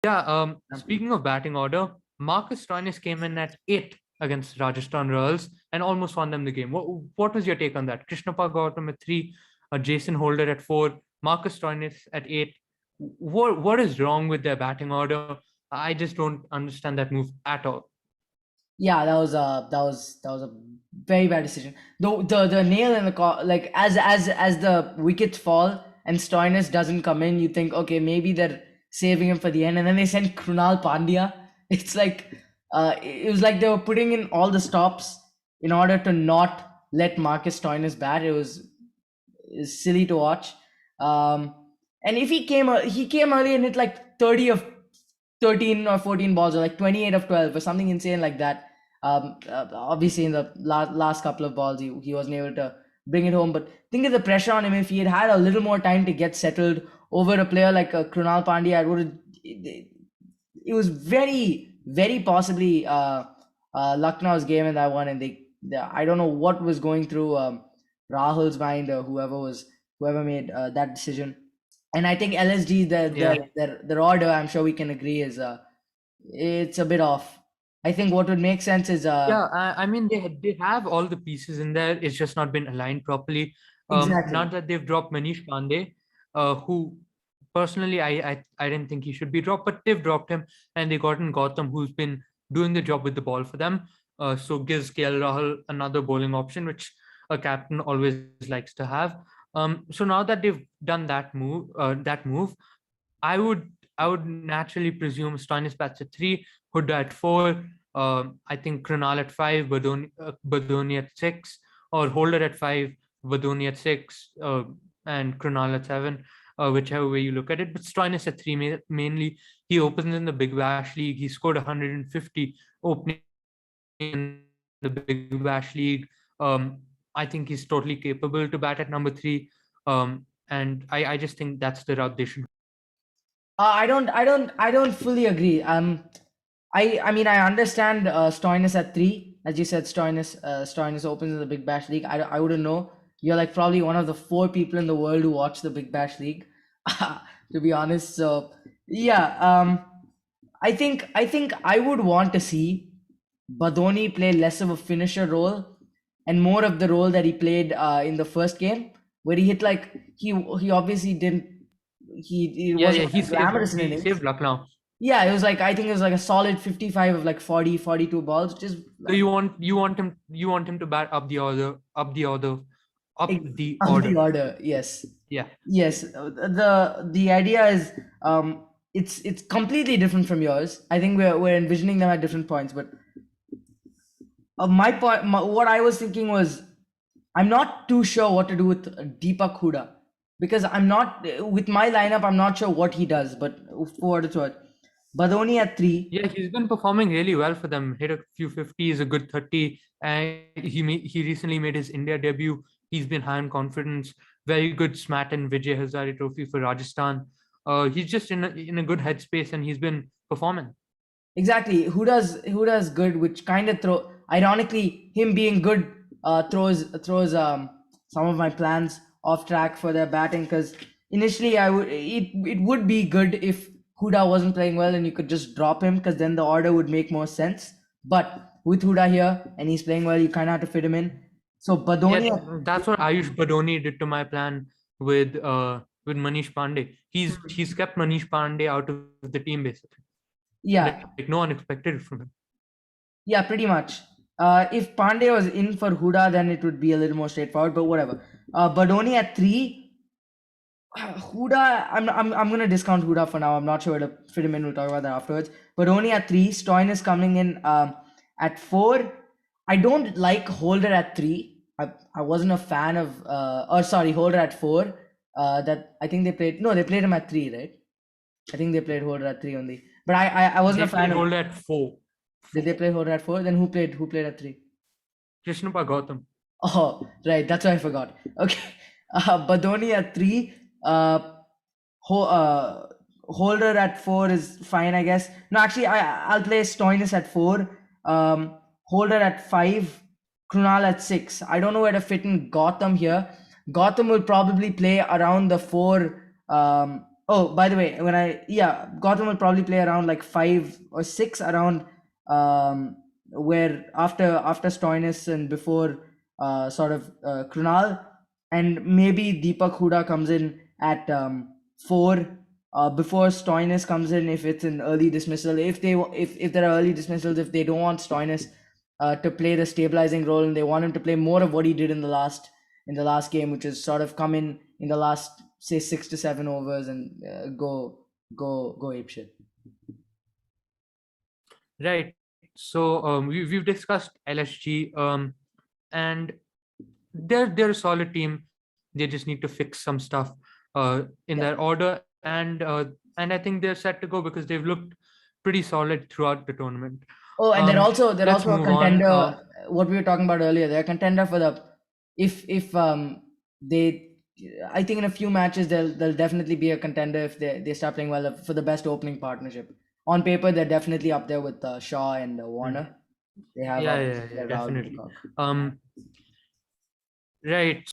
Yeah, Example. speaking of batting order, Marcus Stoinis came in at 8 against Rajasthan Royals and almost won them the game. What was your take on that? Krishnappa Gautam at 3, Jason Holder at 4, Marcus Stoinis at 8. What is wrong with their batting order? I just don't understand that move at all. Yeah, that was a very bad decision. The nail in the like as the wickets fall and Stoinis doesn't come in, you think okay maybe they're saving him for the end, and then they send Krunal Pandya. It's like it was like they were putting in all the stops in order to not let Marcus Stoinis bat. It was is silly to watch. Um, and if he came early and hit like 30 of 13 or 14 balls, or like 28 of 12 or something insane like that. Obviously, in the last couple of balls, he wasn't able to bring it home. But think of the pressure on him. If he had had a little more time to get settled over a player like Krunal Pandya, it would have. It was very possibly Lucknow's game in that one, and I don't know what was going through Rahul's mind, or whoever made that decision. And I think LSG, Yeah. their order, I'm sure we can agree, is it's a bit off. I think what would make sense is Yeah, I mean they have all the pieces in there. It's just not been aligned properly. Not exactly. that they've dropped Manish Pandey, who personally I didn't think he should be dropped, but they've dropped him and they gotten Gautam, who's been doing the job with the ball for them. So gives KL Rahul another bowling option, which a captain always likes to have. So now that they've done that move, I would I would naturally presume Stoinis bats at 3, Hood at 4, I think Kranal at 5, Badoni at 6, or Holder at 5, Badoni at 6, and Kranal at 7, whichever way you look at it. But Stoinis at 3 mainly. He opens in the Big Bash League. He scored 150 opening in the Big Bash League. I think he's totally capable to bat at number 3. And I just think that's the route they should. I don't fully agree. I mean, I understand Stoinis at 3. As you said, Stoinis opens in the Big Bash League. I wouldn't know. You're like probably one of the 4 people in the world who watch the Big Bash League, to be honest. So yeah, I think I would want to see Badoni play less of a finisher role and more of the role that he played in the first game, where he hit like he obviously didn't he it Yeah, wasn't yeah, like a glamorous he innings. saved Lucknow. Yeah, it was like I think it was like a solid 55 of like 40, 42 balls, which is So like you want him to bat up the of the order. order. Yes, Yeah, yes. The idea is it's completely different from yours. I think we're envisioning them at different points, but my point, what I was thinking was I'm not too sure what to do with Deepak Huda because I'm not with my lineup. I'm not sure what he does, but for what it's worth, Badoni at 3. yeah, he's been performing really well for them. Hit a few 50s, a good 30, and he recently made his India debut. He's been high on confidence. Very good smat and Vijay Hazare Trophy for Rajasthan. He's just in a good headspace, and he's been performing. Exactly. Who does good, which kind of throw. Ironically, him being good throws some of my plans off track for their batting because initially it would be good if Huda wasn't playing well and you could just drop him because then the order would make more sense. But with Huda here and he's playing well, you kind of have to fit him in. So Yeah, Badoni, that's what Ayush Badoni did to my plan with Manish Pandey. He's kept Manish Pandey out of the team basically. Like yeah, no one expected it from him. yeah, pretty much. If Pandey was in for Huda, then it would be a little more straightforward. But whatever. Badoni at 3. Huda, I'm gonna discount Huda for now. I'm not sure where to fit him in. We'll talk about that afterwards. But only at 3. Stoin is coming in at 4. I don't like Holder at 3. I wasn't a fan of or sorry, Holder at 4. That I think they played him at 3, right? I think they played Holder at 3 only. But I wasn't They a fan played of. hold at four. Did they play Holder at 4? Then who played at 3? Krishnappa Gautam. Oh, right. That's why I forgot. Okay. Badoni at 3. Uh, Holder at 4 is fine, I guess. No, actually, I'll play Stoinis at 4. Holder at 5. Krunal at 6. I don't know where to fit in Gotham here. Gotham will probably play around the 4. Oh, by the way, Gotham will probably play around like 5 or 6 around, where after Stoinis and before sort of Krunal, and maybe Deepak Huda comes in at 4 before Stoinis comes in if it's an early dismissal. If there are early dismissals, if they don't want Stoinis to play the stabilizing role and they want him to play more of what he did in the last game, which is sort of come in the last, say, 6 to 7 overs and go apeshit. Right. So we've discussed LSG, and they're a solid team. They just need to fix some stuff in Yeah. their order, and I think they're set to go because they've looked pretty solid throughout the tournament. Oh, and they're Let's also a move on. contender. What we were talking about earlier, they're a contender for the, if they, I think in a few matches they'll definitely be a contender if they start playing well for the best opening partnership. On paper, they're definitely up there with Shaw and Mm. Warner. They have Yeah, obviously yeah, yeah, Rahul definitely. Peacock. Right.